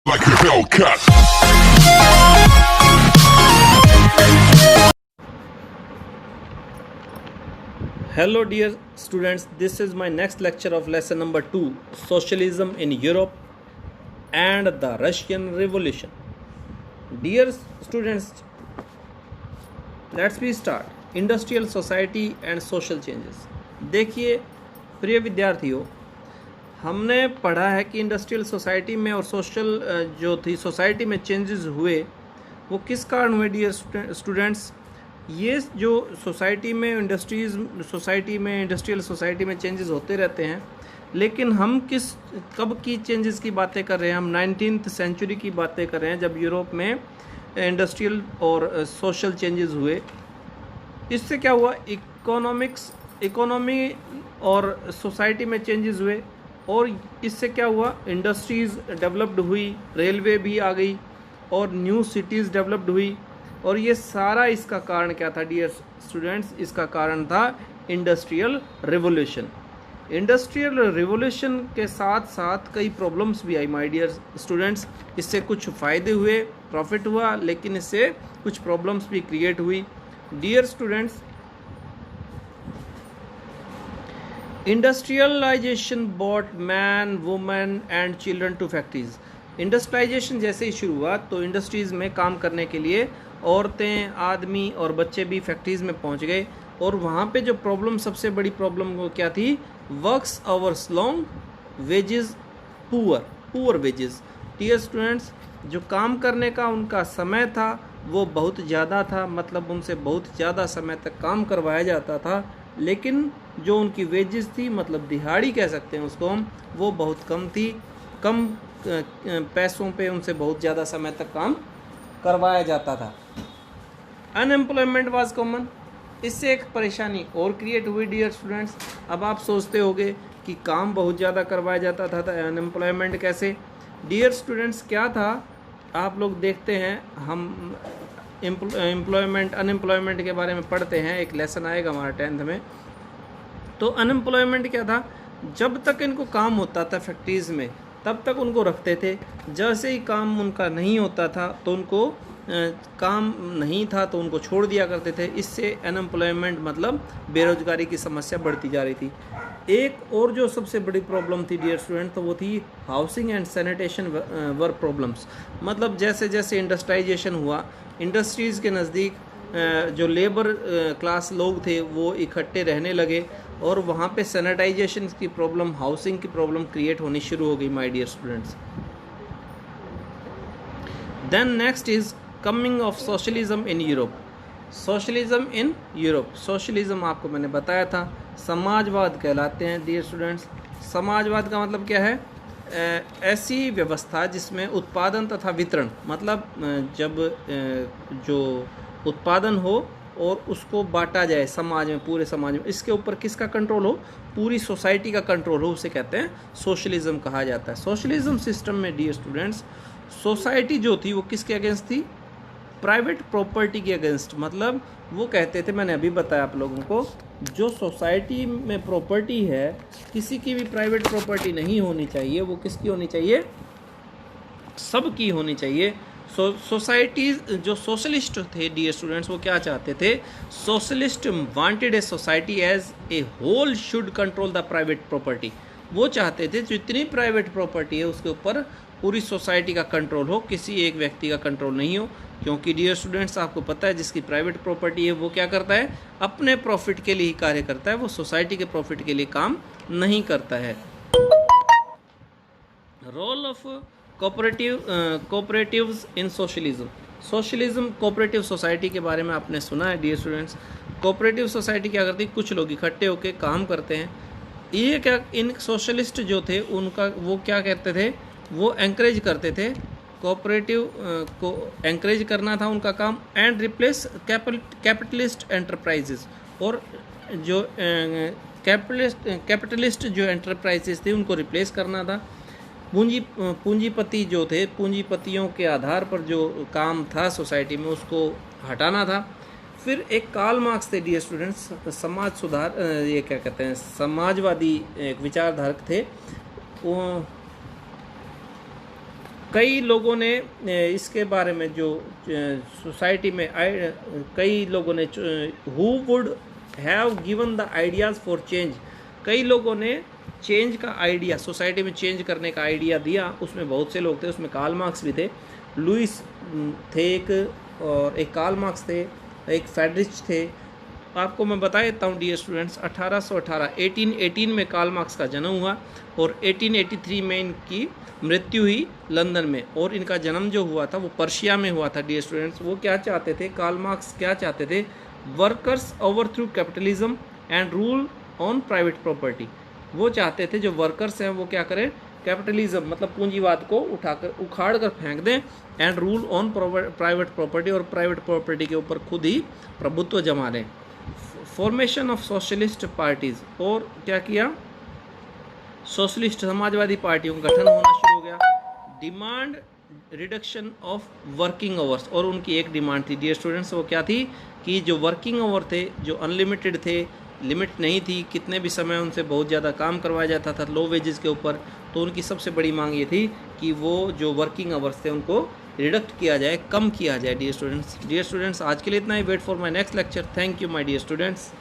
like a Hellcat. Hello dear students, this is my next lecture of lesson number 2, Socialism in Europe and the Russian Revolution. Dear students, let's be start. Industrial society and social changes. देखिए प्रिय विद्यार्थियों, हमने पढ़ा है कि industrial society में और social जो थी सोसाइटी में चेंजेस हुए वो किस कारण हुए डियर स्टूडेंट्स। ये जो सोसाइटी में इंडस्ट्रियल सोसाइटी में चेंजेस होते रहते हैं, लेकिन हम कब की चेंजेस की बातें कर रहे हैं? हम 19th सेंचुरी की बातें कर रहे हैं, जब यूरोप में इंडस्ट्रियल और सोशल चेंजेस हुए। इससे क्या हुआ? इकोनॉमी और सोसाइटी में चेंजेस हुए, और इससे क्या हुआ? इंडस्ट्रीज़ डेवलप्ड हुई, रेलवे भी आ गई और न्यू सिटीज़ डेवलप्ड हुई। और ये सारा इसका कारण क्या था डियर स्टूडेंट्स? इसका कारण था इंडस्ट्रियल रिवॉल्यूशन। इंडस्ट्रियल रिवॉल्यूशन के साथ साथ कई प्रॉब्लम्स भी आई माय डियर स्टूडेंट्स। इससे कुछ फ़ायदे हुए, प्रॉफिट हुआ, लेकिन इससे कुछ प्रॉब्लम्स भी क्रिएट हुई। Dear students, industrialisation bought man, women and children to factories. Industrialisation जैसे ही शुरू हुआ तो इंडस्ट्रीज़ में काम करने के लिए औरतें, आदमी और बच्चे भी फैक्ट्रीज़ में पहुंच गए। और वहाँ पे जो प्रॉब्लम, सबसे बड़ी प्रॉब्लम वो क्या थी? Works hours long, wages poor wages. Dear students, जो काम करने का उनका समय था वो बहुत ज़्यादा था, मतलब उनसे बहुत ज़्यादा समय तक काम करवाया जाता था, लेकिन जो उनकी वेजेस थी, मतलब दिहाड़ी कह सकते हैं उसको हम, वो बहुत कम थी। कम पैसों पे उनसे बहुत ज़्यादा समय तक काम करवाया जाता था। Unemployment was common. इससे एक परेशानी और क्रिएट हुई डियर स्टूडेंट्स। अब आप सोचते होंगे कि काम बहुत ज़्यादा करवाया जाता था तो अनएम्प्लॉयमेंट कैसे? डियर स्टूडेंट्स, क्या था, आप लोग देखते हैं, हम अनएम्प्लॉयमेंट के बारे में पढ़ते हैं, एक लेसन आएगा हमारा 10th में। तो अनएम्प्लॉयमेंट क्या था? जब तक इनको काम होता था फैक्ट्रीज़ में तब तक उनको रखते थे। जैसे ही काम उनका नहीं होता था तो उनको काम नहीं था तो उनको छोड़ दिया करते थे। इससे अनएम्प्लॉयमेंट मतलब बेरोजगारी की समस्या बढ़ती जा रही थी। एक और जो सबसे बड़ी प्रॉब्लम थी डियर स्टूडेंट, तो वो थी housing and sanitation work problems. मतलब जैसे जैसे इंडस्ट्रियलाइजेशन हुआ, इंडस्ट्रीज़ के नज़दीक जो लेबर क्लास लोग थे वो इकट्ठे रहने लगे, और वहाँ पे सैनिटाइजेशन की प्रॉब्लम, हाउसिंग की प्रॉब्लम क्रिएट होनी शुरू हो गई my dear students. Then next is coming of socialism in Europe. Socialism in Europe, socialism आपको मैंने बताया था समाजवाद कहलाते हैं डियर स्टूडेंट्स। समाजवाद का मतलब क्या है? ऐसी व्यवस्था जिसमें उत्पादन तथा वितरण, मतलब जब जो उत्पादन हो और उसको बांटा जाए समाज में, पूरे समाज में, इसके ऊपर किसका कंट्रोल हो? पूरी सोसाइटी का कंट्रोल हो, उसे कहते हैं सोशलिज्म कहा जाता है। सोशलिज्म सिस्टम में डियर स्टूडेंट्स सोसाइटी जो थी वो किसके अगेंस्ट थी? प्राइवेट प्रॉपर्टी के अगेंस्ट। मतलब वो कहते थे, मैंने अभी बताया आप लोगों को, जो सोसाइटी में प्रॉपर्टी है, किसी की भी प्राइवेट प्रॉपर्टी नहीं होनी चाहिए, वो किसकी होनी चाहिए? सबकी होनी चाहिए। सोसाइटीज जो सोशलिस्ट थे डियर स्टूडेंट्स, वो क्या चाहते थे? Socialist wanted a society as a whole should control the private property. वो चाहते थे जितनी प्राइवेट प्रॉपर्टी है उसके ऊपर पूरी सोसाइटी का कंट्रोल हो, किसी एक व्यक्ति का कंट्रोल नहीं हो। क्योंकि डियर स्टूडेंट्स, आपको पता है जिसकी प्राइवेट प्रॉपर्टी है वो क्या करता है? अपने प्रॉफिट के लिए ही कार्य करता है, वो सोसाइटी के प्रॉफिट के लिए काम नहीं करता है। Role of cooperatives in socialism. Socialism cooperative society के बारे में आपने सुना है डियर स्टूडेंट्स। कोऑपरेटिव सोसाइटी क्या करती है? कुछ लोग इकट्ठे होकर काम करते हैं। ये क्या, इन सोशलिस्ट जो थे उनका वो क्या कहते थे? वो एंकरेज करते थे, कोऑपरेटिव को एंकरेज करना था उनका काम, एंड रिप्लेस कैपिटलिस्ट एंटरप्राइजेस। और जो कैपिटलिस्ट जो एंटरप्राइजेस थे उनको रिप्लेस करना था। पूंजीपति जो थे, पूंजीपतियों के आधार पर जो काम था सोसाइटी में उसको हटाना था। फिर एक कार्ल मार्क्स थे डियर स्टूडेंट्स, समाज सुधार, ये क्या कहते हैं, समाजवादी एक विचारधारक थे। वो कई लोगों ने इसके बारे में जो सोसाइटी में कई लोगों ने who would have given the ideas for change, कई लोगों ने चेंज का आइडिया, सोसाइटी में चेंज करने का आइडिया दिया। उसमें बहुत से लोग थे, उसमें कार्ल मार्क्स भी थे, लुइस थे एक, और एक कार्ल मार्क्स थे, एक फेडरिच थे। आपको मैं बता देता हूँ डियर स्टूडेंट्स, 1818 में कार्ल मार्क्स का जन्म हुआ और 1883 में इनकी मृत्यु हुई लंदन में। और इनका जन्म जो हुआ था वो पर्शिया में हुआ था डियर स्टूडेंट्स। वो क्या चाहते थे, कार्ल मार्क्स क्या चाहते थे, workers over through capitalism and rule on private property. वो चाहते थे जो वर्कर्स हैं वो क्या करें, कैपिटलिज्म मतलब पूंजीवाद को उखाड़ कर फेंक दें, and rule on private property, और प्राइवेट प्रॉपर्टी के ऊपर खुद ही प्रभुत्व जमा लें। फॉर्मेशन ऑफ सोशलिस्ट पार्टीज, और क्या किया, सोशलिस्ट समाजवादी पार्टियों का गठन होना शुरू हो गया। Demand reduction of working hours, और उनकी एक डिमांड थी डियर स्टूडेंट्स, वो क्या थी कि जो वर्किंग आवर थे जो अनलिमिटेड थे, लिमिट नहीं थी, कितने भी समय उनसे बहुत ज़्यादा काम करवाया जाता था लो वेजेस के ऊपर। तो उनकी सबसे बड़ी मांग ये थी कि वो जो वर्किंग आवर्स थे उनको रिडक्ट किया जाए, कम किया जाए डियर स्टूडेंट्स। आज के लिए इतना ही। Wait for my next lecture. Thank you my dear students.